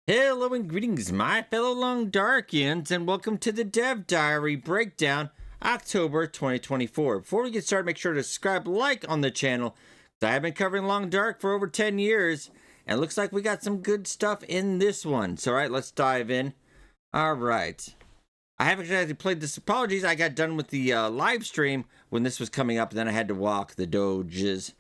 Hello and greetings, my fellow Long Darkians, and welcome to the Dev Diary Breakdown, October 2024. Before we get started, make sure to subscribe, like on the channel. I have been covering Long Dark for over 10 years, and it looks like we got some good stuff in this one. So, alright, let's dive in. Alright. I haven't actually played this. Apologies, I got done with the live stream when this was coming up, and then I had to walk the doges.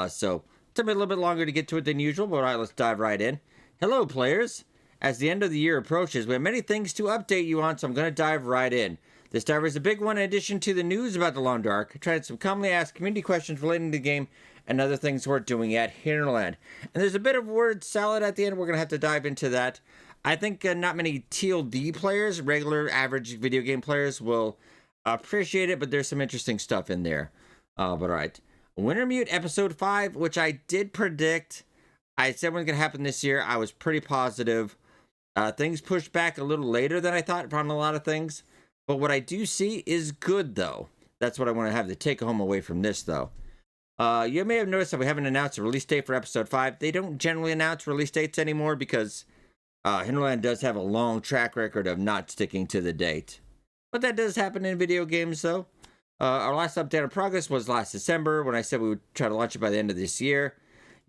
So, it took me a little bit longer to get to it than usual, but alright, let's dive right in. Hello, players. As the end of the year approaches, we have many things to update you on, so I'm going to dive right in. This dive is a big one in addition to the news about the Long Dark. I tried some commonly asked community questions relating to the game and other things we're doing at Hinterland. And there's a bit of word salad at the end. We're going to have to dive into that. I think not many TLD players, regular average video game players, will appreciate it, but there's some interesting stuff in there. But all right. Wintermute Episode 5, which I did predict. I said was going to happen this year. I was pretty positive. Things pushed back a little later than I thought on a lot of things. But what I do see is good, though. That's what I want to have to take home away from this, though. You may have noticed that we haven't announced a release date for Episode 5. They don't generally announce release dates anymore because Hinterland does have a long track record of not sticking to the date. But that does happen in video games, though. Our last update on progress was last December when I said we would try to launch it by the end of this year.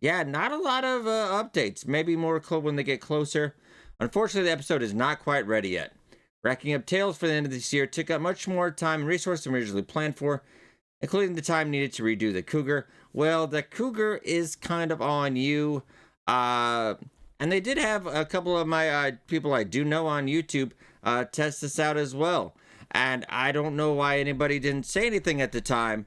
Yeah, not a lot of updates. Maybe more when they get closer. Unfortunately, the episode is not quite ready yet. Racking up tales for the end of this year took up much more time and resources than originally planned for, including the time needed to redo the Cougar. Well, the Cougar is kind of on you. And they did have a couple of my people I do know on YouTube test this out as well. And I don't know why anybody didn't say anything at the time.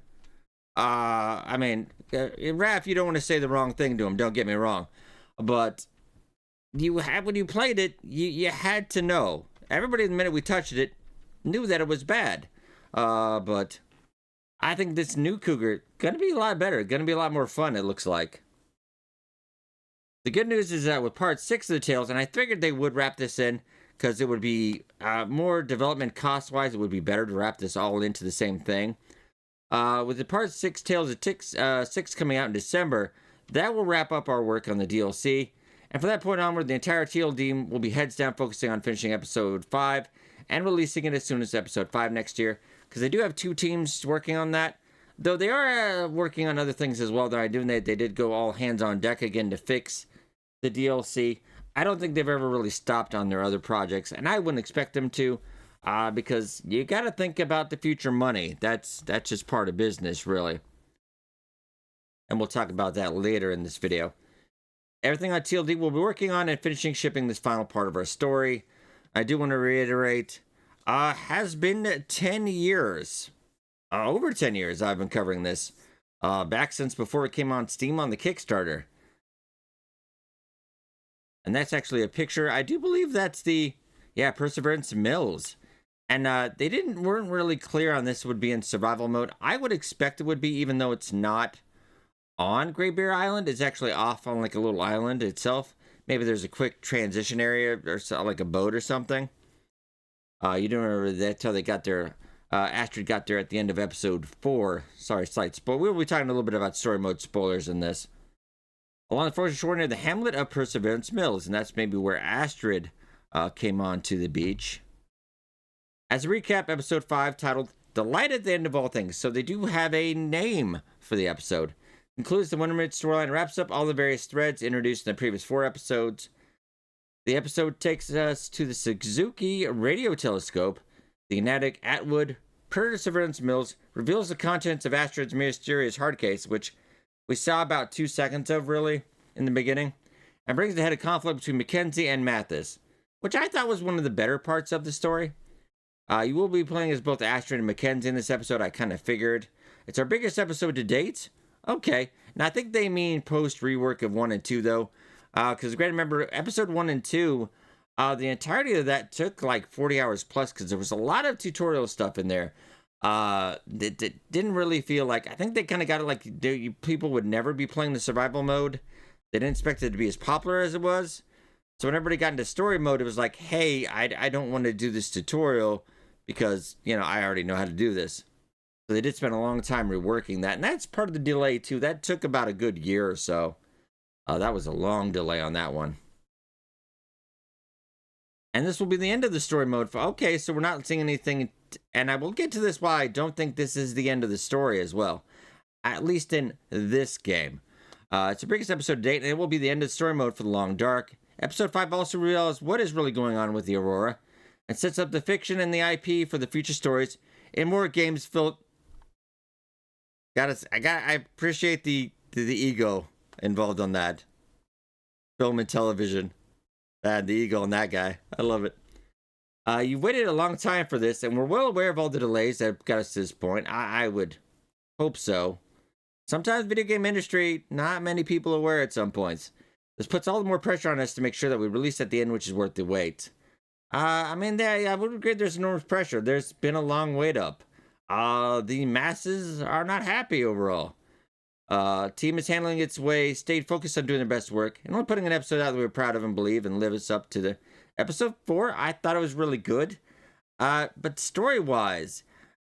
I mean, Raph, you don't want to say the wrong thing to him, don't get me wrong. But when you played it, you had to know. Everybody, the minute we touched it, knew that it was bad. But I think this new Cougar gonna be a lot better. Gonna be a lot more fun, it looks like. The good news is that with part 6 of the Tales, and I figured they would wrap this in, because it would be more development cost-wise, it would be better to wrap this all into the same thing. With the part 6 Tales of 6 coming out in December, that will wrap up our work on the DLC. And from that point onward, the entire TLD will be heads down focusing on finishing Episode 5 and releasing it as soon as Episode 5 next year. Because they do have 2 teams working on that. Though they are working on other things as well that I do. And they did go all hands on deck again to fix the DLC. I don't think they've ever really stopped on their other projects. And I wouldn't expect them to. Because you got to think about the future money. That's just part of business, really. And we'll talk about that later in this video. Everything on TLD we'll be working on and finishing shipping this final part of our story. I do want to reiterate, has been 10 years. Over 10 years I've been covering this. Back since before it came on Steam on the Kickstarter. And that's actually a picture. I do believe that's the, Perseverance Mills. And they weren't really clear on this would be in survival mode. I would expect it would be, even though it's not on Great Bear Island. It's actually off on like a little island itself. Maybe there's a quick transition area or so, like a boat or something. You don't remember that's how they got there. Astrid got there at the end of episode 4. Sorry, slight spoiler. We'll be talking a little bit about story mode spoilers in this. Along the frozen shore near the hamlet of Perseverance Mills, and that's maybe where Astrid came on to the beach. As a recap, episode 5 titled "The Light at the End of All Things." So they do have a name for the episode. Includes the Wintermute storyline, wraps up all the various threads introduced in the previous 4 episodes. The episode takes us to the Suzuki radio telescope. The enigmatic Atwood Perseverance Mills reveals the contents of Astrid's mysterious hard case, which we saw about 2 seconds of, really, in the beginning, and brings the head of conflict between Mackenzie and Mathis, which I thought was one of the better parts of the story. You will be playing as both Astrid and Mackenzie in this episode, I kind of figured. It's our biggest episode to date. Okay, and I think they mean post-rework of 1 and 2, though. Because, remember, episode 1 and 2, the entirety of that took like 40 hours plus, because there was a lot of tutorial stuff in there. That didn't really feel like... I think they kind of got it like people would never be playing the survival mode. They didn't expect it to be as popular as it was. So when everybody got into story mode, it was like, hey, I don't want to do this tutorial because, I already know how to do this. So they did spend a long time reworking that. And that's part of the delay, too. That took about a good year or so. That was a long delay on that one. And this will be the end of the story mode. Okay, so we're not seeing anything. And I will get to this why I don't think this is the end of the story as well. At least in this game. It's the biggest episode to date, and it will be the end of the story mode for the Long Dark. Episode 5 also reveals what is really going on with the Aurora, and sets up the fiction and the IP for the future stories in more games filled. I appreciate the ego involved on that. Film and television. The ego on that guy. I love it. You've waited a long time for this, and we're well aware of all the delays that got us to this point. I would hope so. Sometimes video game industry, not many people are aware at some points. This puts all the more pressure on us to make sure that we release at the end, which is worth the wait. I would agree there's enormous pressure. There's been a long wait up. The masses are not happy overall. Team is handling its way, stayed focused on doing their best work, and only putting an episode out that we're proud of and believe and lives up to the episode 4. I thought it was really good. But story-wise,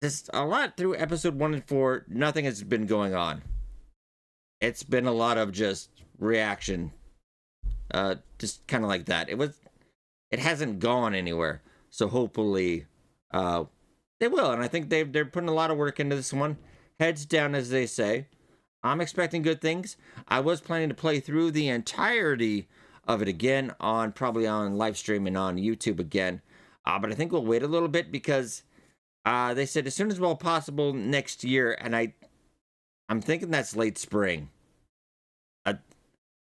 just a lot through episode 1 and 4, nothing has been going on. It's been a lot of just reaction. Just kind of like that. It hasn't gone anywhere. So hopefully, they will. And I think they're putting a lot of work into this one. Heads down, as they say. I'm expecting good things. I was planning to play through the entirety of it again probably on live stream and on YouTube again. But I think we'll wait a little bit because they said as soon as well possible next year, and I'm thinking that's late spring.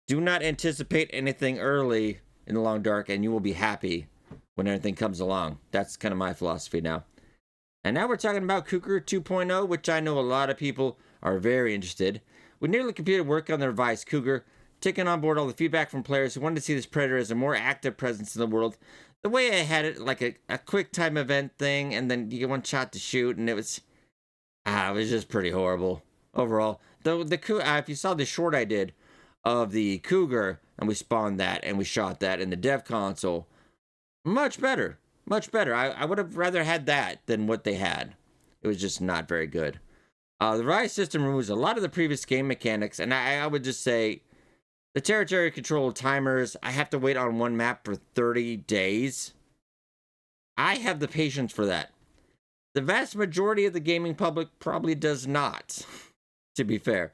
Do not anticipate anything early in the Long Dark, and you will be happy when everything comes along. That's kind of my philosophy now. And now we're talking about Cougar 2.0, which I know a lot of people are very interested. We nearly completed work on the revised Cougar, taking on board all the feedback from players who wanted to see this predator as a more active presence in the world. The way I had it, like a quick time event thing, and then you get one shot to shoot, and it was just pretty horrible overall. If you saw the short I did of the Cougar, and we spawned that, and we shot that in the dev console, much better. Much better. I would have rather had that than what they had. It was just not very good. The revised system removes a lot of the previous game mechanics, and I would just say the territory control timers, I have to wait on one map for 30 days. I have the patience for that. The vast majority of the gaming public probably does not, to be fair.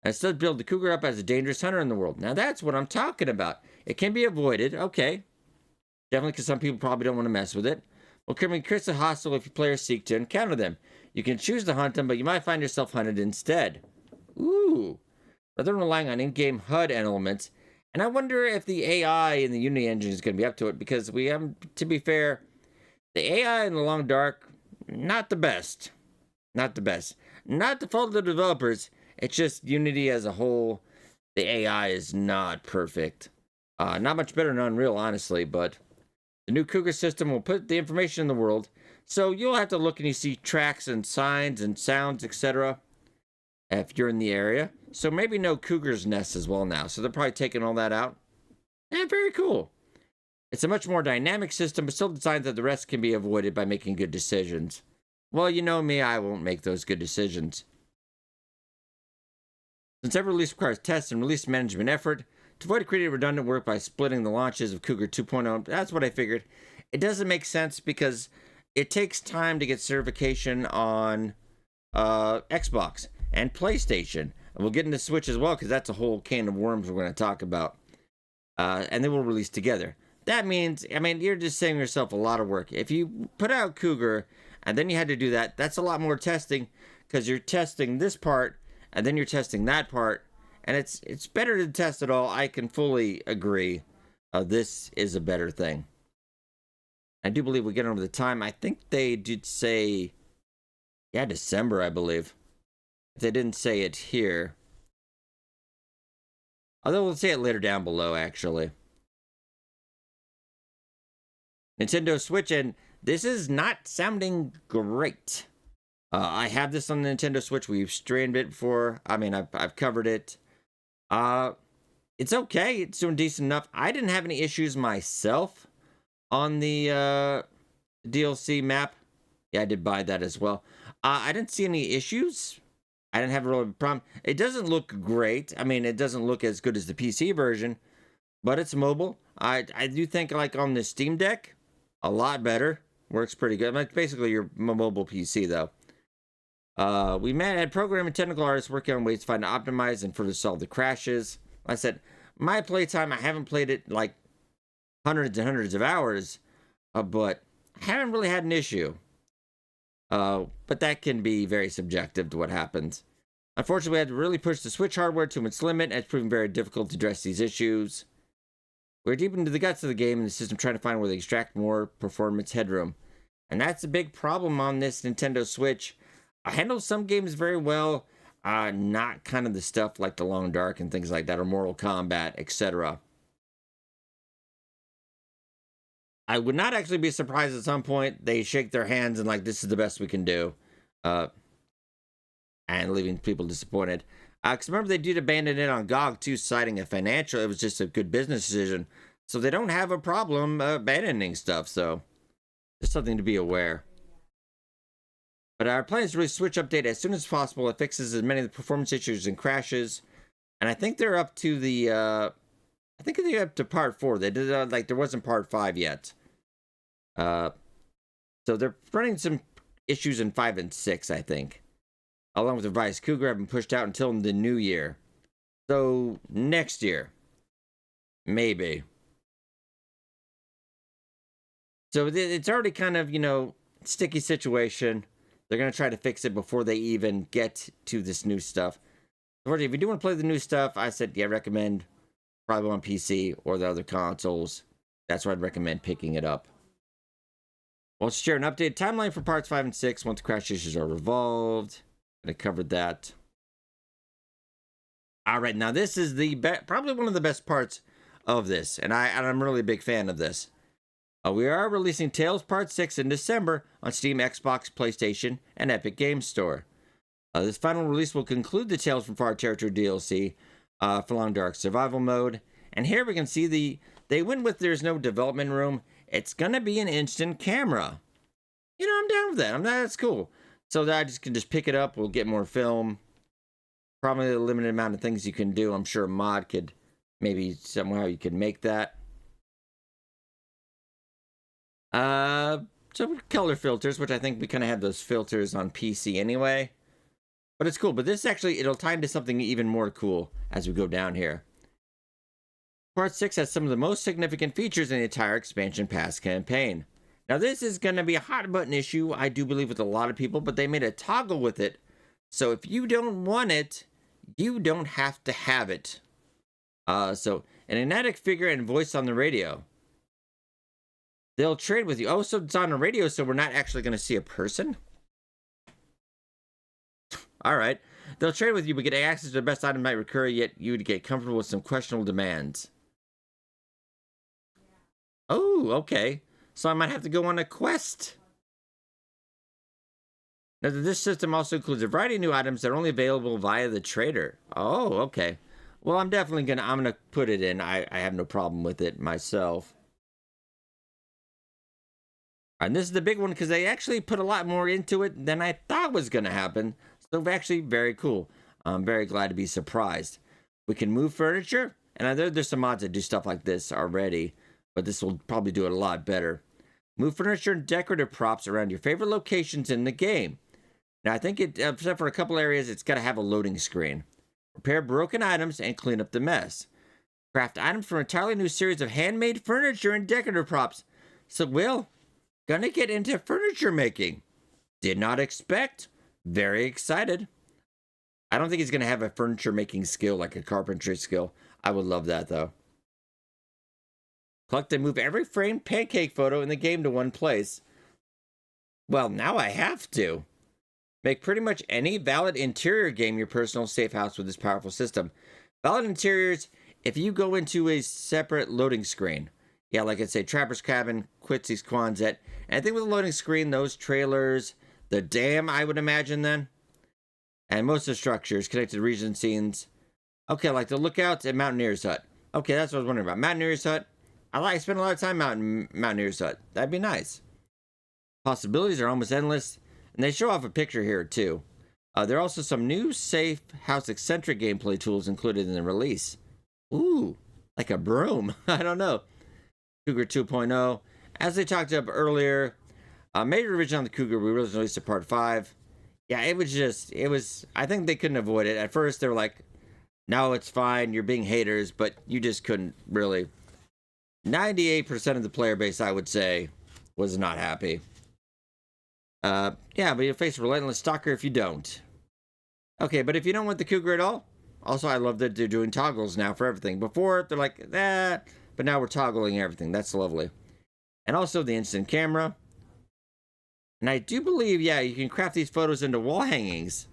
I still build the Cougar up as a dangerous hunter in the world. Now that's what I'm talking about. It can be avoided, okay. Definitely because some people probably don't want to mess with it. Well, can be increasingly hostile if your players seek to encounter them. You can choose to hunt them, but you might find yourself hunted instead. Ooh. Rather than relying on in-game HUD elements. And I wonder if the AI in the Unity engine is going to be up to it, because we have, to be fair, the AI in the Long Dark, not the best. Not the best. Not the fault of the developers. It's just Unity as a whole. The AI is not perfect. Not much better than Unreal, honestly, but the new Cougar system will put the information in the world, so you'll have to look and you see tracks and signs and sounds, etc. if you're in the area. So maybe no Cougar's nest as well now, so they're probably taking all that out. Very cool. It's a much more dynamic system, but still designed that the rest can be avoided by making good decisions. Well, you know me, I won't make those good decisions. Since every release requires tests and release management effort, to avoid creating redundant work by splitting the launches of Cougar 2.0, that's what I figured. It doesn't make sense because it takes time to get certification on Xbox and PlayStation. And we'll get into Switch as well because that's a whole can of worms we're going to talk about. And they will release together. That means, you're just saving yourself a lot of work. If you put out Cougar and then you had to do that, that's a lot more testing because you're testing this part and then you're testing that part. And it's better to test it all. I can fully agree. This is a better thing. I do believe we get over the time. I think they did say, December, I believe. If they didn't say it here. Although we'll say it later down below, actually. Nintendo Switch, and this is not sounding great. I have this on the Nintendo Switch. We've streamed it before. I've covered it. It's okay. It's doing decent enough. I didn't have any issues myself on the DLC map. Yeah, I did buy that as well. I didn't see any issues. I didn't have a real problem. It doesn't look great. It doesn't look as good as the PC version, but it's mobile. I do think like on the Steam Deck, a lot better. Works pretty good. Like basically your mobile PC though. We had programming technical artists working on ways to find optimize and further solve the crashes. Like I said, my playtime, I haven't played it like hundreds and hundreds of hours, but I haven't really had an issue. But that can be very subjective to what happens. Unfortunately, we had to really push the Switch hardware to its limit, and it's proving very difficult to address these issues. We're deep into the guts of the game and the system trying to find where they extract more performance headroom. And that's a big problem on this Nintendo Switch. I handle some games very well, not kind of the stuff like The Long Dark and things like that, or Mortal Kombat, etc. I would not actually be surprised at some point they shake their hands and like, this is the best we can do. And leaving people disappointed. Because remember, they did abandon it on GOG too, citing a financial, it was just a good business decision. So they don't have a problem abandoning stuff, so there's something to be aware. But our plan is to release Switch update as soon as possible. It fixes as many of the performance issues and crashes. And I think they're up to the, I think they're up to part 4. They did, like, there wasn't part 5 yet. So they're running some issues in 5 and 6, I think. Along with Revised Cougar have been pushed out until the new year. So, next year. Maybe. So, it's already kind of, you know, sticky situation. They're going to try to fix it before they even get to this new stuff. If you do want to play the new stuff, I said, yeah, recommend probably on PC or the other consoles. That's where I'd recommend picking it up. We'll share an updated timeline for parts 5 and 6 once the crash issues are resolved. I covered that. All right, now this is the probably one of the best parts of this, and I'm really a big fan of this. We are releasing Tales Part 6 in December on Steam, Xbox, PlayStation, and Epic Games Store. This final release will conclude the Tales from Far Territory DLC for Long Dark Survival Mode. And here we can see they went with there's no development room. It's going to be an instant camera. You know, I'm down with that. That's cool. So that I can just pick it up. We'll get more film. Probably a limited amount of things you can do. I'm sure a mod could, maybe somehow you could make that. So color filters, which I think we kind of have those filters on PC anyway. But it's cool. But this actually, it'll tie into something even more cool as we go down here. Part 6 has some of the most significant features in the entire expansion pass campaign. Now, this is going to be a hot button issue, I do believe, with a lot of people, but they made a toggle with it. So if you don't want it, you don't have to have it. So, an enatic figure and voice on the radio. They'll trade with you. Oh, so it's on the radio, so we're not actually going to see a person? All right. They'll trade with you, but get access to the best item might recur, yet you would get comfortable with some questionable demands. Oh, okay. So I might have to go on a quest. Now, this system also includes a variety of new items that are only available via the trader. Oh, okay. Well, I'm definitely I'm gonna put it in. I have no problem with it myself. And this is the big one because they actually put a lot more into it than I thought was gonna happen. So actually very cool. I'm very glad to be surprised. We can move furniture, and there's some mods that do stuff like this already, but this will probably do it a lot better. Move furniture and decorative props around your favorite locations in the game. Now, I think except for a couple areas, it's got to have a loading screen. Repair broken items and clean up the mess. Craft items for an entirely new series of handmade furniture and decorative props. So, Will, gonna get into furniture making. Did not expect. Very excited. I don't think he's gonna have a furniture making skill like a carpentry skill. I would love that, though. Collect and move every framed pancake photo in the game to one place. Well, now I have to. Make pretty much any valid interior game your personal safe house with this powerful system. Valid interiors, if you go into a separate loading screen. Yeah, like I say, Trapper's Cabin, Quitsy's Quonset. And I think with the loading screen, those trailers, the dam, I would imagine then. And most of the structures, connected region scenes. Okay, like the lookouts and Mountaineer's Hut. Okay, that's what I was wondering about. Mountaineer's Hut. I spend a lot of time out in Mountaineer's Hut. That'd be nice. Possibilities are almost endless. And they show off a picture here, too. There are also some new safe house eccentric gameplay tools included in the release. Ooh. like a broom. I don't know. Cougar 2.0. As they talked about earlier, major revision on the Cougar. We released a part 5. Yeah, it was, I think they couldn't avoid it. At first, they were like, no, it's fine. You're being haters, but you just couldn't really. 98% of the player base, I would say, was not happy. Yeah, but you'll face a relentless stalker if you don't. Okay, but if you don't want the Cougar at all, also I love that they're doing toggles now for everything. Before, they're like, but now we're toggling everything. That's lovely. And also the instant camera. And I do believe, yeah, you can craft these photos into wall hangings.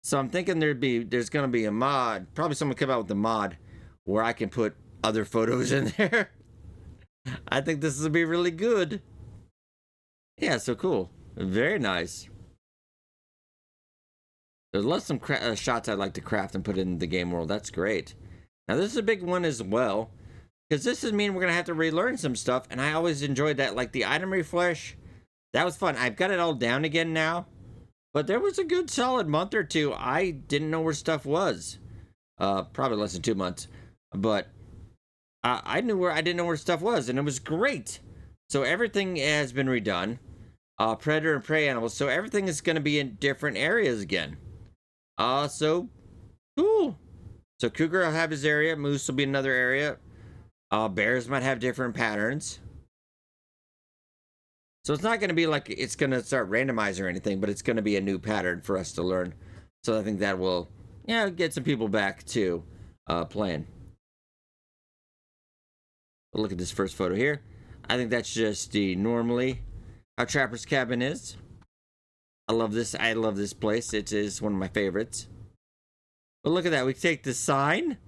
So I'm thinking there's going to be a mod. Probably someone come out with a mod where I can put other photos in there. I think this will be really good. Yeah, so cool. Very nice. There's lots of shots I'd like to craft and put in the game world. That's great. Now, this is a big one as well, because this is mean we're going to have to relearn some stuff, and I always enjoyed that. Like the item refresh, that was fun. I've got it all down again now, but there was a good solid month or two. I didn't know where stuff was. Probably less than 2 months, but I didn't know where stuff was, and it was great. So everything has been redone. Predator and prey animals, so everything is going to be in different areas again. So cool. So Cougar will have his area, Moose will be another area. Bears might have different patterns. So it's not going to be like it's going to start randomizing or anything, but it's going to be a new pattern for us to learn. So I think that will, get some people back to playing. But look at this first photo here. I think that's just the normally how Trapper's Cabin is. I love this. I love this place. It is one of my favorites. But look at that. We take the sign.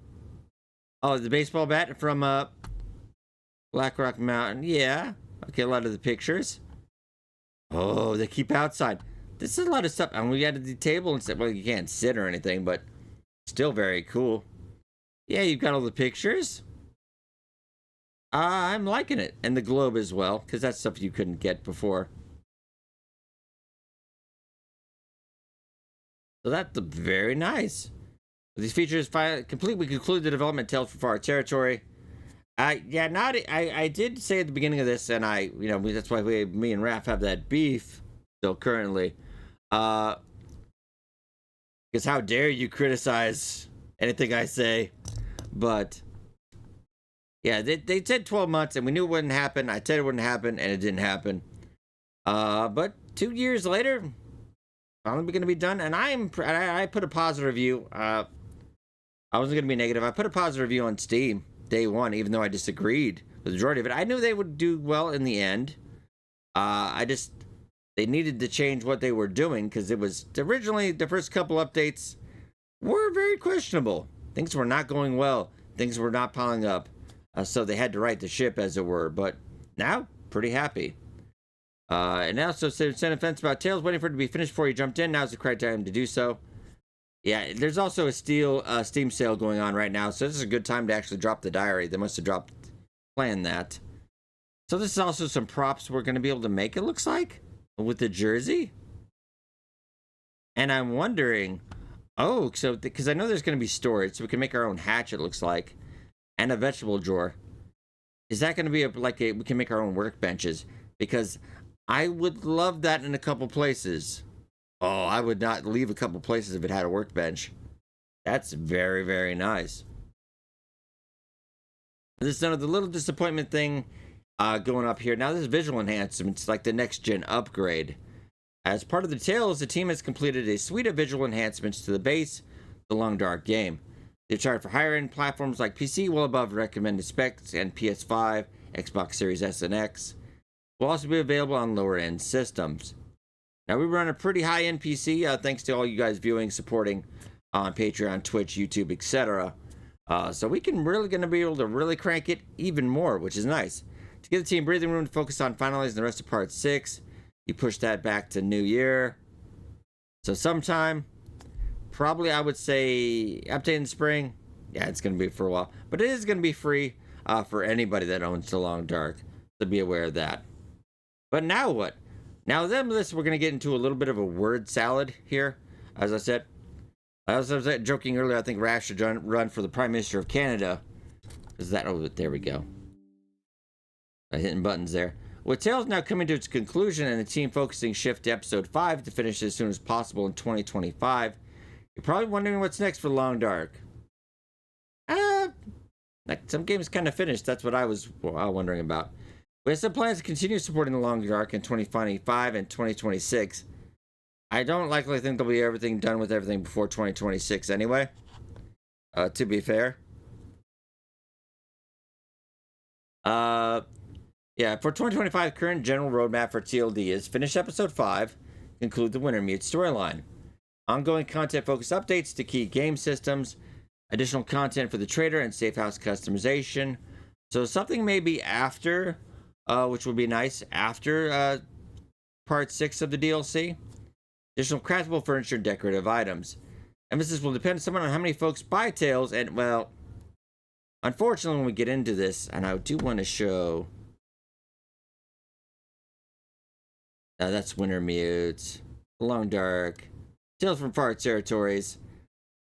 Oh, the baseball bat from Black Rock Mountain. Yeah. Okay, a lot of the pictures. Oh, they keep outside. This is a lot of stuff. And we added the table and said, well, you can't sit or anything, but still very cool. Yeah, you've got all the pictures. I'm liking it. And the globe as well, because that's stuff you couldn't get before. So that's very nice. These features complete. We conclude the development tales for Far Territory. I did say at the beginning of this, and that's why me and Raph have that beef still currently. Because how dare you criticize anything I say? But yeah, they said 12 months, and we knew it wouldn't happen. I said it wouldn't happen, and it didn't happen. But 2 years later, finally going to be done, and I put a positive review. I wasn't going to be negative. I put a positive review on Steam day one, even though I disagreed with the majority of it. I knew they would do well in the end. They needed to change what they were doing, because it was originally the first couple updates were very questionable. Things were not going well. Things were not piling up. So they had to right the ship, as it were. But now, pretty happy. And also sent a fence about Tales, waiting for it to be finished before you jumped in. Now's the correct time to do so. Yeah, there's also a Steam sale going on right now, so this is a good time to actually drop the diary. They must have planned that. So this is also some props we're going to be able to make, it looks like, with the jersey. And I'm wondering, because I know there's going to be storage, so we can make our own hatch, it looks like, and a vegetable drawer. Is that going to be we can make our own workbenches? Because I would love that in a couple places. Oh, I would not leave a couple places if it had a workbench. That's very, very nice. This is another little disappointment thing going up here. Now, this is visual enhancements, like the next-gen upgrade. As part of the Tales, the team has completed a suite of visual enhancements to the base, the Long Dark game. They're charted for higher-end platforms like PC, well above recommended specs, and PS5, Xbox Series S and X. Will also be available on lower-end systems. Now, we run a pretty high-end PC, thanks to all you guys viewing, supporting on Patreon, Twitch, YouTube, etc. So we can going to be able to really crank it even more, which is nice. To give the team breathing room to focus on finalizing the rest of Part 6, you push that back to New Year. So sometime, probably I would say update in spring. Yeah, it's going to be for a while. But it is going to be free for anybody that owns The Long Dark. So be aware of that. But now what? Now, we're going to get into a little bit of a word salad here, as I said. I was joking earlier, I think Rash should run for the Prime Minister of Canada. Is that, oh, there we go. Hitting buttons there. With Tales now coming to its conclusion and the team focusing shift to episode 5 to finish as soon as possible in 2025, you're probably wondering what's next for Long Dark. Like some games kind of finished. That's what I was wondering about. We have some plans to continue supporting the Long Dark in 2025 and 2026. I don't likely think there'll be everything done with everything before 2026 anyway. To be fair. Yeah, for 2025, current general roadmap for TLD is finish episode 5, conclude the Wintermute storyline. Ongoing content-focused updates to key game systems, additional content for the trader and safe house customization. So something maybe after, which would be nice, after part 6 of the DLC. Additional craftable furniture and decorative items. Emphasis will depend somewhat on how many folks buy Tales, and, well, unfortunately when we get into this, and I do want to show... that's Wintermute, Long Dark, Tales from Far Territories.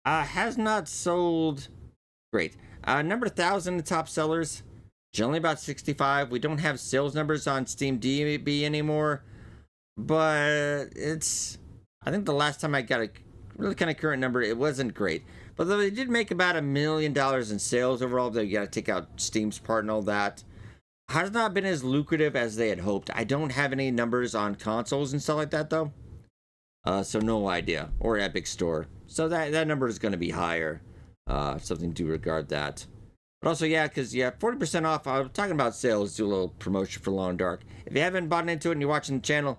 Has not sold great. Number 1,000 the top sellers, generally about 65. We don't have sales numbers on Steam DB anymore, but it's, I think the last time I got a really kind of current number, it wasn't great. But though they did make about $1 million in sales overall, though you got to take out Steam's part and all that. Has not been as lucrative as they had hoped. I don't have any numbers on consoles and stuff like that, though. So no idea. Or Epic Store. So that number is going to be higher. Something to regard that. But also, yeah, because, yeah, 40% off. I'm talking about sales. Do a little promotion for Long Dark. If you haven't bought into it and you're watching the channel,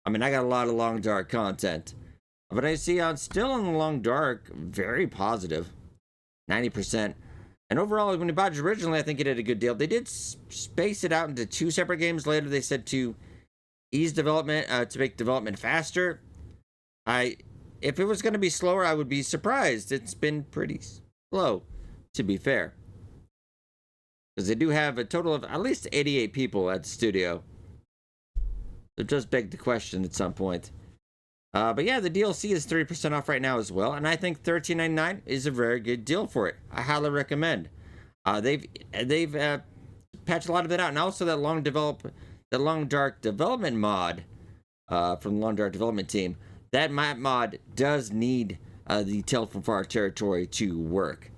I mean, I got a lot of Long Dark content. But I see still on Long Dark, very positive. 90%. And overall, when you bought it originally, I think it did a good deal. They did space it out into 2 separate games later. They said to ease development, to make development faster. If it was going to be slower, I would be surprised. It's been pretty slow, to be fair. Because they do have a total of at least 88 people at the studio. It does beg the question at some point. But yeah, the DLC is 30% off right now as well, and I think $13.99 is a very good deal for it. I highly recommend. They've patched a lot of it out, and also that Long Dark development mod from the Long Dark development team. That map mod does need the Tales from Far Territory to work.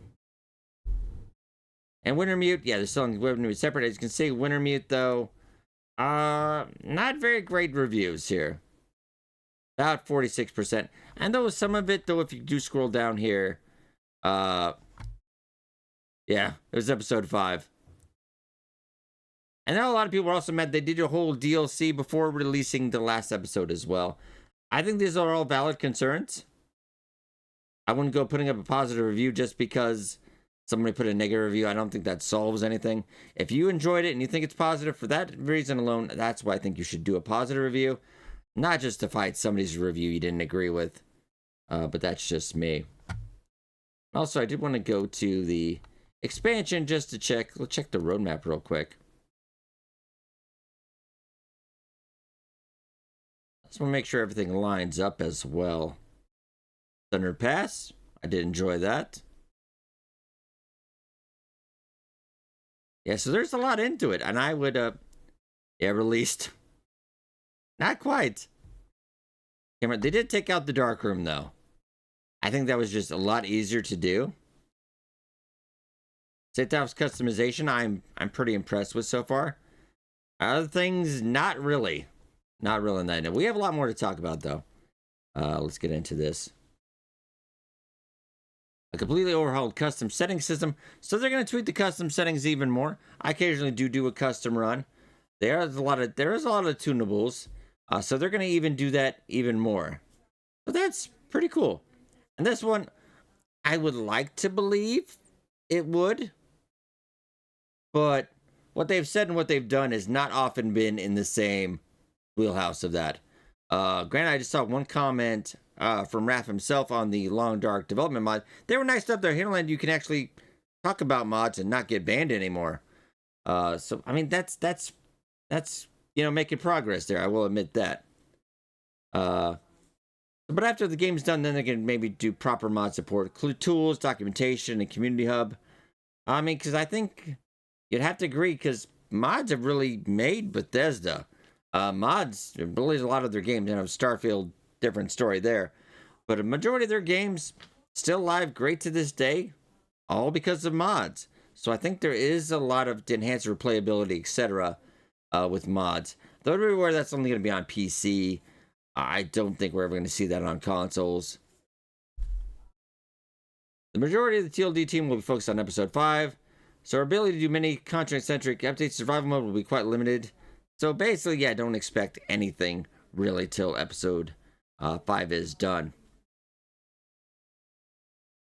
And Wintermute, yeah, they're selling Wintermute separate. As you can see, Wintermute though, not very great reviews here. About 46%. And though some of it, though, if you do scroll down here, yeah, it was episode 5. And then a lot of people were also mad they did a whole DLC before releasing the last episode as well. I think these are all valid concerns. I wouldn't go putting up a positive review just because somebody put a negative review. I don't think that solves anything. If you enjoyed it and you think it's positive for that reason alone, that's why I think you should do a positive review. Not just to fight somebody's review you didn't agree with, but that's just me. Also, I did want to go to the expansion just to check. Let's check the roadmap real quick. Just want to make sure everything lines up as well. Thunder Pass, I did enjoy that. Yeah, so there's a lot into it, and I would, yeah, released. Not quite. They did take out the dark room, though. I think that was just a lot easier to do. Safe house customization, I'm pretty impressed with so far. Other things, not really. Not really in that. We have a lot more to talk about, though. Let's get into this. A completely overhauled custom setting system. So they're going to tweak the custom settings even more. I occasionally do a custom run. There is a lot of tunables. So they're going to even do that even more. So that's pretty cool. And this one, I would like to believe it would. But what they've said and what they've done has not often been in the same wheelhouse of that. Granted, I just saw one comment from Raph himself on the Long Dark development mod. They were nice stuff there. Hinterland, you can actually talk about mods and not get banned anymore. So, I mean, that's you know, making progress there. I will admit that. But after the game's done, then they can maybe do proper mod support, include tools, documentation, and community hub. I mean, because I think you'd have to agree, because mods have really made Bethesda. Mods release a lot of their games. Starfield, different story there. But a majority of their games still live great to this day, all because of mods. So I think there is a lot of enhanced replayability, etc. With mods. Though everywhere that's only going to be on PC, I don't think we're ever going to see that on consoles. The majority of the TLD team will be focused on Episode 5, so our ability to do many content-centric updates survival mode will be quite limited. So basically, yeah, don't expect anything really till Episode 5 is done.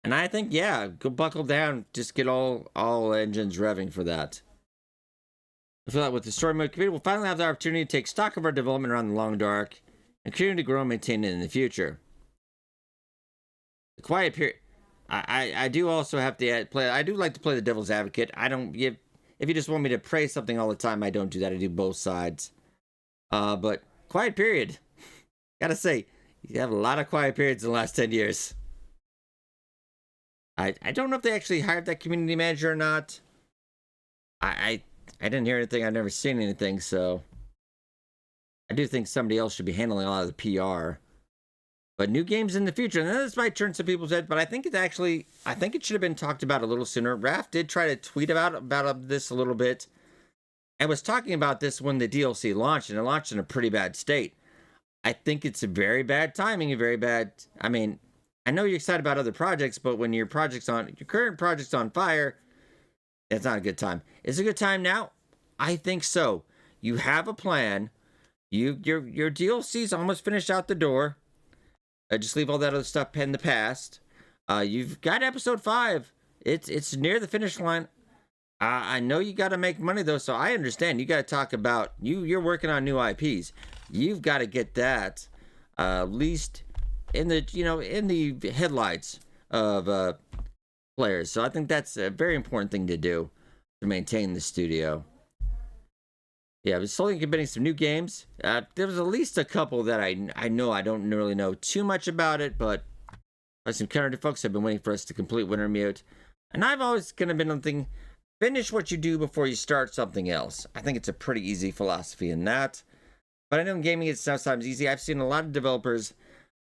And I think, yeah, go buckle down, just get all engines revving for that. I feel like with the story mode community, we'll finally have the opportunity to take stock of our development around the Long Dark and continue to grow and maintain it in the future. The quiet period. I do also have to play. I do like to play the devil's advocate. I don't give. If you just want me to praise something all the time, I don't do that. I do both sides. But quiet period. Gotta say, you have a lot of quiet periods in the last 10 years. I don't know if they actually hired that community manager or not. I didn't hear anything. I've never seen anything, so I do think somebody else should be handling a lot of the PR. But new games in the future, and this might turn some people's heads, but I think it should have been talked about a little sooner. Raph did try to tweet about this a little bit, and was talking about this when the DLC launched, and it launched in a pretty bad state. I think it's a very bad timing, I mean, I know you're excited about other projects, but when your current project's on fire, it's not a good time. Is it a good time now? I think so. You have a plan. Your DLC's almost finished out the door. Just leave all that other stuff in the past. You've got Episode 5. It's near the finish line. I know you got to make money though, so I understand. You got to talk about you're working on new IPs. You've got to get that at least in the headlights of players. So I think that's a very important thing to do to maintain the studio. Yeah, I was slowly getting some new games. There was at least a couple that I know I don't really know too much about it, but some current folks have been waiting for us to complete Wintermute. And I've always kind of been thinking, finish what you do before you start something else. I think it's a pretty easy philosophy in that. But I know in gaming it's sometimes easy. I've seen a lot of developers,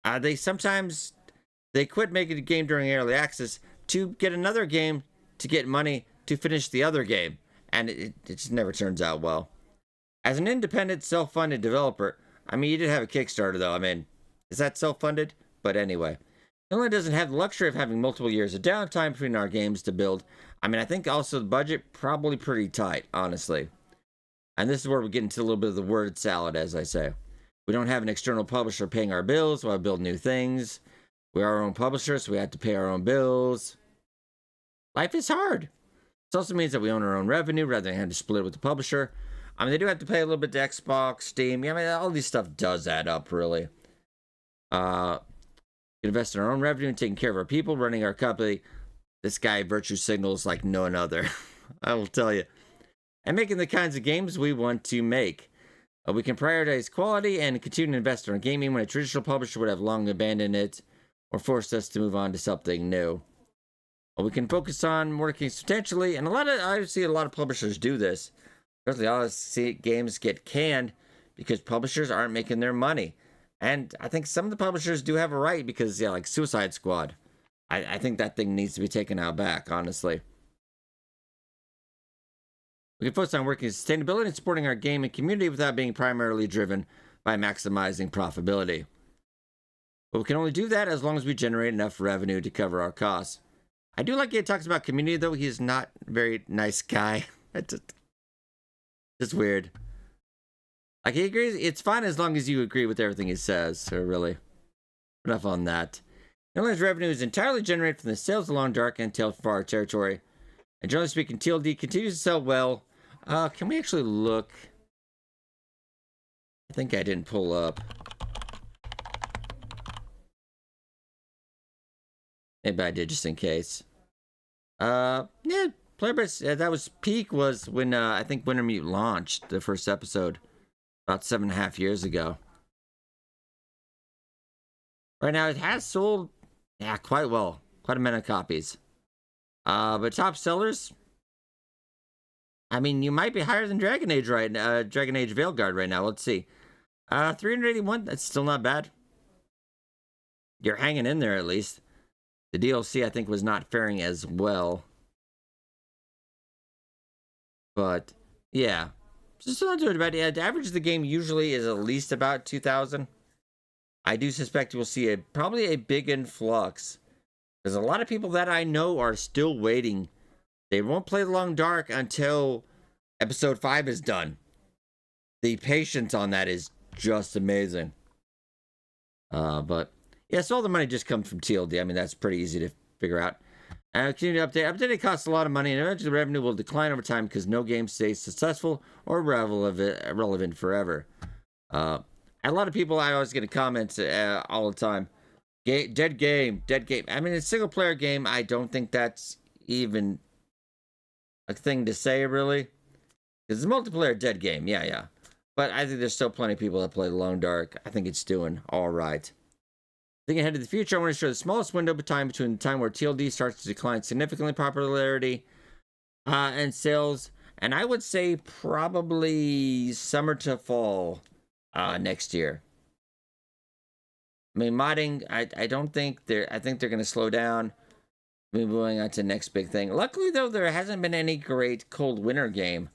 they quit making a game during early access to get another game to get money to finish the other game. And it just never turns out well. As an independent, self-funded developer, I mean, you did have a Kickstarter, though. I mean, is that self-funded? But anyway, Hinterland doesn't have the luxury of having multiple years of downtime between our games to build. I mean, I think also the budget, probably pretty tight, honestly. And this is where we get into a little bit of the word salad, as I say. We don't have an external publisher paying our bills while we build new things. We are our own publisher, so we have to pay our own bills. Life is hard. This also means that we own our own revenue rather than having to split it with the publisher. I mean, they do have to pay a little bit to Xbox, Steam. Yeah, I mean, all these stuff does add up, really. Invest in our own revenue and taking care of our people, running our company. This guy virtue signals like no other. I will tell you. And making the kinds of games we want to make. We can prioritize quality and continue to invest in our gaming when a traditional publisher would have long abandoned it or forced us to move on to something new. We can focus on working substantially, and I see a lot of publishers do this. Especially, I see games get canned because publishers aren't making their money. And I think some of the publishers do have a right because, yeah, like Suicide Squad. I think that thing needs to be taken out back, honestly. We can focus on working sustainability and supporting our gaming community without being primarily driven by maximizing profitability. But we can only do that as long as we generate enough revenue to cover our costs. I do like it talks about community, though. He's not a very nice guy. It's weird. Like, he agrees, it's fine as long as you agree with everything he says, so really. Enough on that. Hinterland's revenue is entirely generated from the sales of Long Dark and Tales from Our Territory. And generally speaking, TLD continues to sell well. Can we actually look? I think I didn't pull up. Maybe I did just in case. Yeah. Player base, that was peak was when I think Wintermute launched the first episode about 7.5 years ago. Right now, it has sold, yeah, quite well. Quite a amount of copies. But top sellers, I mean, you might be higher than Dragon Age right now. Dragon Age Veilguard right now. Let's see. 381, that's still not bad. You're hanging in there at least. The DLC, I think, was not faring as well. But, yeah. Still not doing bad. Yeah, the average of the game usually is at least about 2,000. I do suspect we'll see probably a big influx. Because a lot of people that I know are still waiting. They won't play Long Dark until episode 5 is done. The patience on that is just amazing. But yeah, so all the money just comes from TLD. I mean, that's pretty easy to figure out. Continue to update. Updating costs a lot of money, and eventually the revenue will decline over time because no game stays successful or relevant forever. A lot of people I always get a comment all the time. Dead game. I mean, it's a single player game. I don't think that's even a thing to say, really. Because it's a multiplayer dead game. Yeah. But I think there's still plenty of people that play Long Dark. I think it's doing all right. Thinking ahead to the future, I want to show the smallest window of time between the time where TLD starts to decline significantly in popularity and sales. And I would say probably summer to fall next year. I mean, modding, I don't think I think they're going to slow down. Moving on to the next big thing. Luckily, though, there hasn't been any great cold winter game.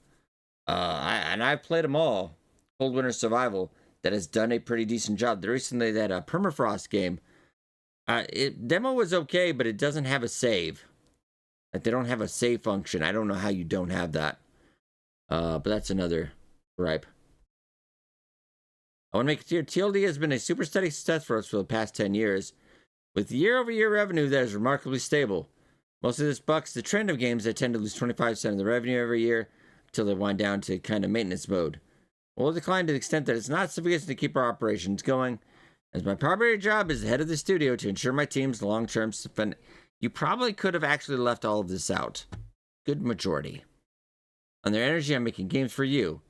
I've played them all. Cold Winter Survival that has done a pretty decent job. Recently, they had a Permafrost game. Demo was okay, but it doesn't have a save. Like, they don't have a save function. I don't know how you don't have that. But that's another gripe. I want to make it clear, TLD has been a super steady success for us for the past 10 years, with year-over-year revenue that is remarkably stable. Most of this bucks the trend of games that tend to lose 25% of the revenue every year until they wind down to kind of maintenance mode. We'll decline to the extent that it's not sufficient to keep our operations going, as my primary job as the head of the studio to ensure my team's long-term success. You probably could have actually left all of this out. Good majority. On their energy on making games for you.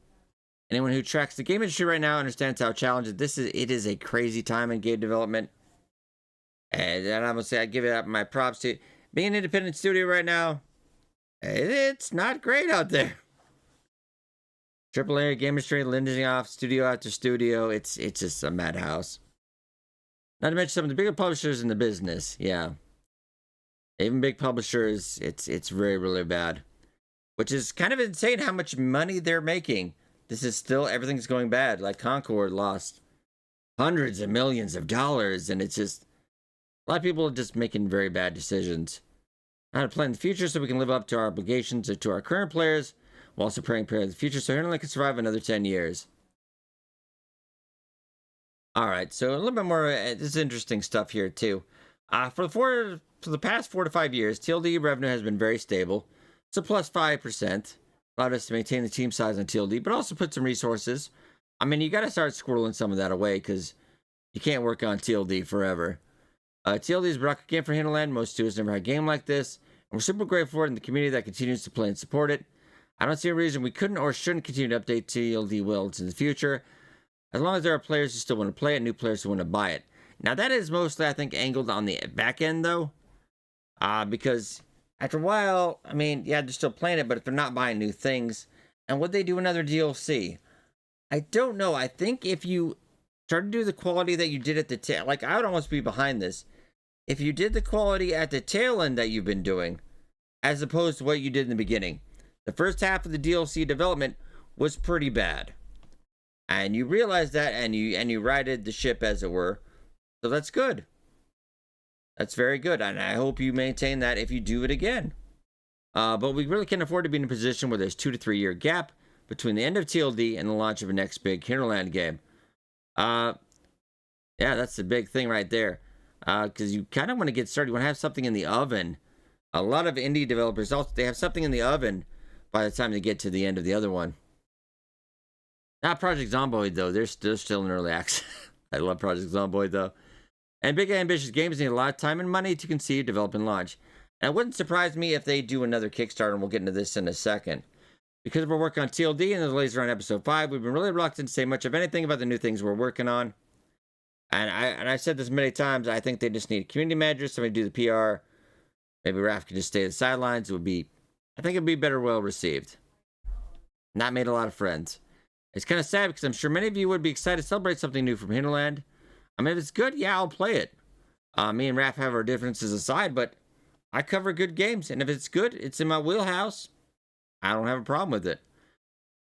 Anyone who tracks the game industry right now understands how challenging it is a crazy time in game development. And I'm gonna say I give it up my props to being an independent studio right now. It's not great out there. AAA game industry lending off studio after studio. It's just a madhouse. Not to mention some of the bigger publishers in the business. Yeah, even big publishers. It's really, really bad. Which is kind of insane how much money they're making. This is still everything's going bad. Like Concord lost hundreds of millions of dollars, and it's just a lot of people are just making very bad decisions. How to plan the future so we can live up to our obligations to our current players, while also preparing for the future so Hinterland can survive another 10 years. Alright, so a little bit more, this is interesting stuff here too. For the past 4 to 5 years, TLD revenue has been very stable. It's a plus 5%. Allowed us to maintain the team size on TLD, but also put some resources. I mean, you got to start squirreling some of that away because you can't work on TLD forever. TLD is a rocket game for Hinterland. Most studios never had a game like this, and we're super grateful for it and the community that continues to play and support it. I don't see a reason we couldn't or shouldn't continue to update TLD worlds in the future, as long as there are players who still want to play it, new players who want to buy it. Now, that is mostly, I think, angled on the back end, though, because after a while, I mean, yeah, they're still playing it, but if they're not buying new things, and would they do another DLC? I don't know. I think if you try to do the quality that you did at the tail, like, I would almost be behind this. If you did the quality at the tail end that you've been doing, as opposed to what you did in the beginning. The first half of the DLC development was pretty bad. And you realized that, and you righted the ship, as it were. So that's good. That's very good, and I hope you maintain that if you do it again. But we really can't afford to be in a position where there's 2 to 3 year gap between the end of TLD and the launch of the next big Hinterland game. Yeah, that's the big thing right there. Because you kind of want to get started. You want to have something in the oven. A lot of indie developers also they have something in the oven by the time they get to the end of the other one. Not Project Zomboid though. They're still in early access. I love Project Zomboid though. And big ambitious games need a lot of time and money to conceive, develop, and launch. And it wouldn't surprise me if they do another Kickstarter, and we'll get into this in a second. Because we're working on TLD and the delays around episode 5, we've been really reluctant to say much of anything about the new things we're working on. And I've said this many times. I think they just need a community manager, somebody to do the PR. Maybe Raph could just stay at the sidelines. I think it'd be better well received. Not made a lot of friends. It's kind of sad because I'm sure many of you would be excited to celebrate something new from Hinterland. I mean, if it's good, yeah, I'll play it. Me and Raph have our differences aside, but I cover good games, and if it's good, it's in my wheelhouse. I don't have a problem with it.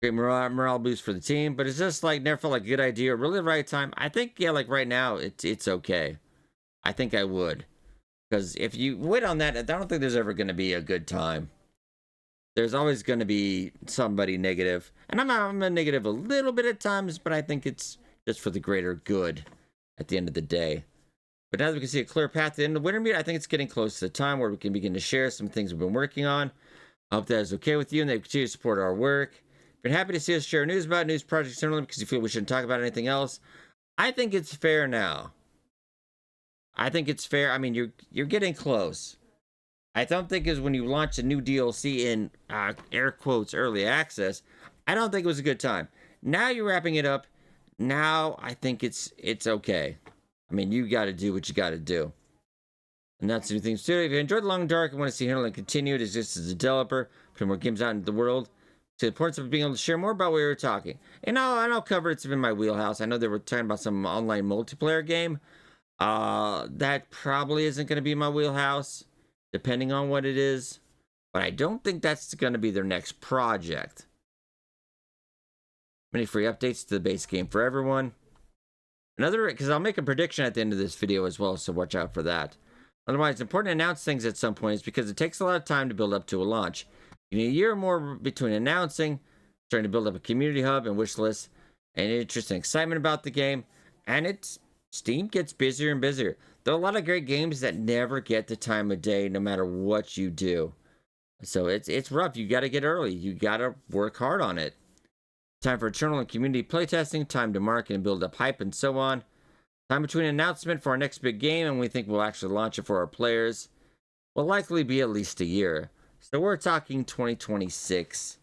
Great morale boost for the team, but it's just like never felt like a good idea or really the right time. I think, yeah, like right now, it's okay. I think I would. Because if you wait on that, I don't think there's ever going to be a good time. There's always going to be somebody negative. And I'm a negative a little bit at times, but I think it's just for the greater good at the end of the day. But now that we can see a clear path to the end of the winter meet, I think it's getting close to the time where we can begin to share some things we've been working on. I hope that is okay with you and that you continue to support our work. Been happy to see us share news about news projects generally because you feel we shouldn't talk about anything else. I think it's fair now. I think it's fair. I mean, you're getting close. I don't think is when you launch a new DLC in air quotes early access. I don't think it was a good time. Now you're wrapping it up. Now I think it's okay. I mean, you got to do what you got to do. And that's the new things too. If you enjoyed The Long Dark and want to see Hinterland continue to exist as a developer, put more games out into the world, to the importance of being able to share more about what we were talking. And I'll cover it's in my wheelhouse. I know they were talking about some online multiplayer game. That probably isn't going to be my wheelhouse, depending on what it is. But I don't think that's going to be their next project. Many free updates to the base game for everyone. Because I'll make a prediction at the end of this video as well, so watch out for that. Otherwise, it's important to announce things at some points because it takes a lot of time to build up to a launch. You need a year or more between announcing, starting to build up a community hub and wish list, and interest and excitement about the game, and Steam gets busier and busier. There are a lot of great games that never get the time of day no matter what you do. So it's rough. You got to get early. You got to work hard on it. Time for internal and community playtesting, time to market and build up hype and so on. Time between announcement for our next big game and we think we'll actually launch it for our players will likely be at least a year. So we're talking 2026,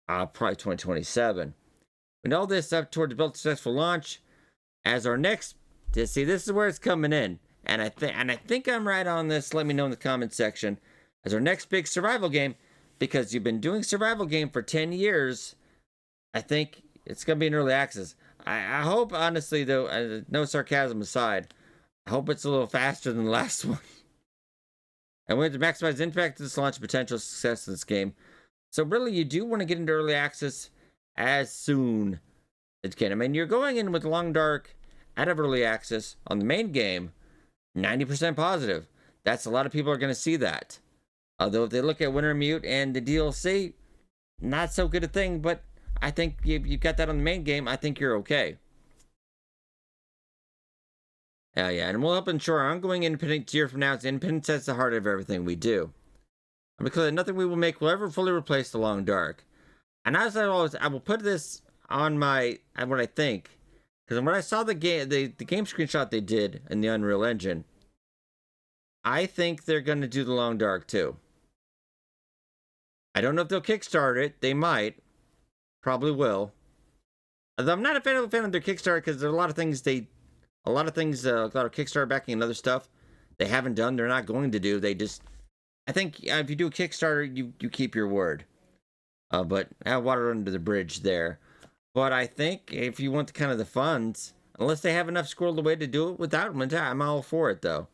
probably 2027. And all this up toward the build successful launch as our next. See, this is where it's coming in, and I think I'm right on this. Let me know in the comment section as our next big survival game, because you've been doing survival game for 10 years. I think it's gonna be in early access. I hope, honestly, though, no sarcasm aside, I hope it's a little faster than the last one. And we have to maximize the impact of this launch potential success of this game. So really, you do want to get into early access as soon as you can. I mean, you're going in with Long Dark out of early access on the main game, 90% positive. That's a lot of people are going to see that. Although if they look at Winter Mute and the DLC, not so good a thing, but I think you got that on the main game. I think you're okay. Yeah, and we'll help ensure our ongoing independent year from now is independence at the heart of everything we do. I'm because nothing we will make will ever fully replace the Long Dark. And as I will put this on my what I think, because when I saw the game screenshot they did in the Unreal Engine, I think they're going to do the Long Dark too. I don't know if they'll kickstart it. They might, probably will. Although I'm not a fan of their Kickstarter because there are a lot of Kickstarter backing and other stuff they haven't done. They're not going to do. I think if you do a Kickstarter, you keep your word. But I have water under the bridge there. But I think if you want the funds, unless they have enough squirreled away to do it without them, I'm all for it though.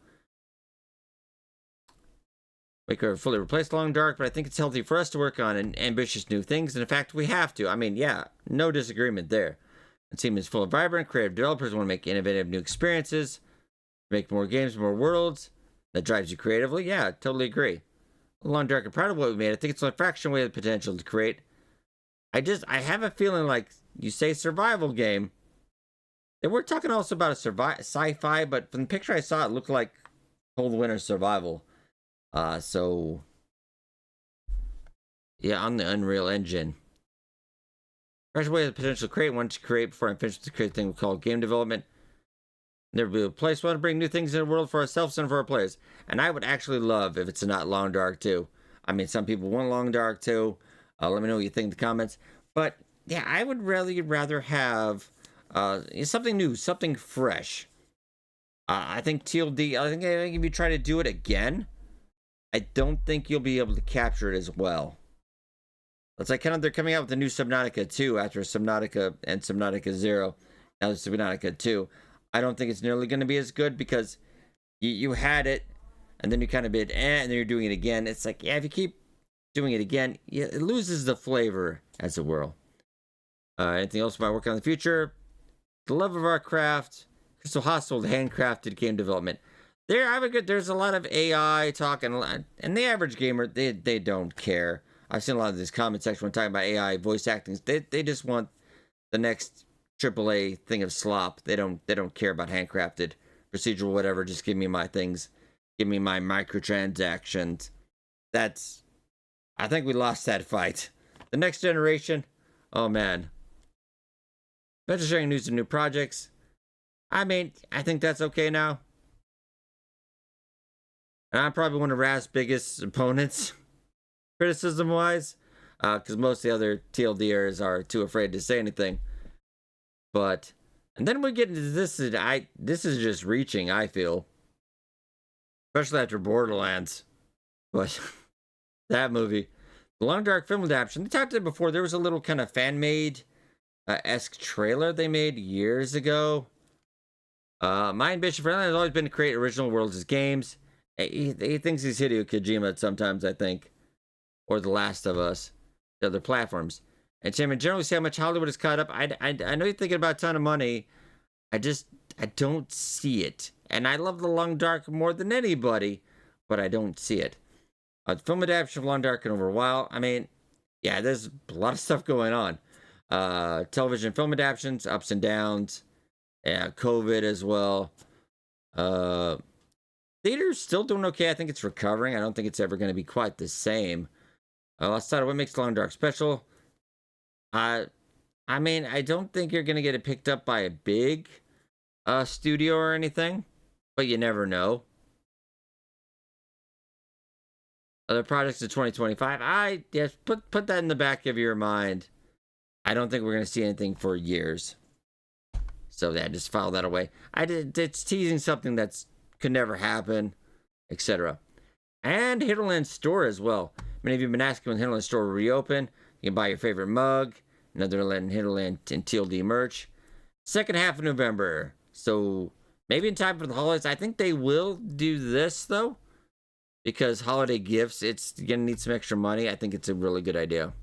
We could fully replace Long Dark, but I think it's healthy for us to work on ambitious new things. And in fact, we have to. I mean, yeah, no disagreement there. The team is full of vibrant, creative developers who want to make innovative new experiences, make more games, more worlds. That drives you creatively. Yeah, totally agree. Long Dark and proud of what we made. I think it's only a fraction away of the potential to create. I have a feeling like you say survival game. And we're talking also about a sci-fi, but from the picture I saw, it looked like cold winter survival. So yeah, on the Unreal Engine. Fresh way of the potential to create, once you create before I finish the create thing we call game development. There will be a place we want to bring new things in the world for ourselves and for our players. And I would actually love if it's not Long Dark 2. I mean, some people want Long Dark 2. Let me know what you think in the comments. But yeah, I would really rather have something new, something fresh. I think TLD, I think if you try to do it again, I don't think you'll be able to capture it as well. It's like kind of they're coming out with the new Subnautica 2 after Subnautica and Subnautica 0. Now there's Subnautica 2. I don't think it's nearly going to be as good because you had it and then you kind of bid, and then you're doing it again. It's like, yeah, if you keep doing it again, yeah, it loses the flavor, as it were. Anything else about working on the future? The love of our craft. Crystal Household handcrafted game development. There's a lot of AI talk, and the average gamer, they don't care. I've seen a lot of this comment section when talking about AI voice acting. They just want the next AAA thing of slop. They don't care about handcrafted, procedural, whatever. Just give me my things. Give me my microtransactions. I think we lost that fight. The next generation, oh man. Better sharing news and new projects. I mean, I think that's okay now. And I'm probably one of Rav's biggest opponents, criticism-wise, because most of the other TLDers are too afraid to say anything. But, and then we get into this, this is just reaching, I feel. Especially after Borderlands. But, that movie. The Long Dark film adaptation, they talked about it before, there was a little kind of fan-made esque trailer they made years ago. My ambition for him has always been to create original worlds as games. He thinks he's Hideo Kojima sometimes, I think. Or The Last of Us. The other platforms. And Tim, generally see how much Hollywood is caught up. I know you're thinking about a ton of money. I don't see it. And I love The Long Dark more than anybody, but I don't see it. Film adaptation of Long Dark in over a while. I mean, yeah, there's a lot of stuff going on. Television film adaptations, ups and downs. Yeah, COVID as well. Theater's still doing okay. I think it's recovering. I don't think it's ever going to be quite the same. Let's start with what makes Long Dark special. I mean, I don't think you're going to get it picked up by a big studio or anything, but you never know. Other projects of 2025. Yes, put that in the back of your mind. I don't think we're going to see anything for years. So yeah, just file that away. It's teasing something that's could never happen, etc. And Hinterland Store as well. Many of you have been asking when Hinterland Store will reopen. You can buy your favorite mug, another Hinterland and TLD merch. Second half of November. So maybe in time for the holidays. I think they will do this though, because holiday gifts, it's gonna need some extra money. I think it's a really good idea.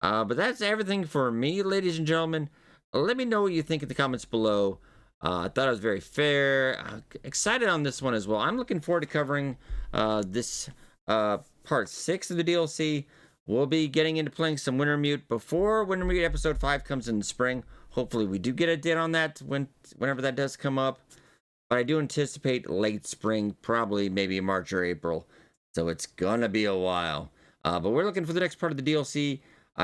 But that's everything for me, ladies and gentlemen. Let me know what you think in the comments below. I thought it was very fair. Excited on this one as well. I'm looking forward to covering this part 6 of the DLC. We'll be getting into playing some Wintermute before Wintermute episode 5 comes in the spring. Hopefully we do get a date on that whenever that does come up. But I do anticipate late spring, probably maybe March or April. So it's gonna be a while. But we're looking for the next part of the DLC,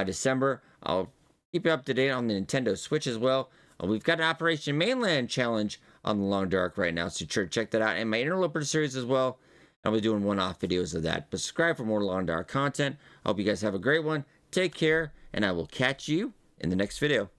December. I'll keep you up to date on the Nintendo Switch as well. We've got an Operation Mainland challenge on the Long Dark right now, so sure check that out. And my Interloper series as well. I'll be doing one-off videos of that. But subscribe for more Long Dark content. I hope you guys have a great one. Take care, and I will catch you in the next video.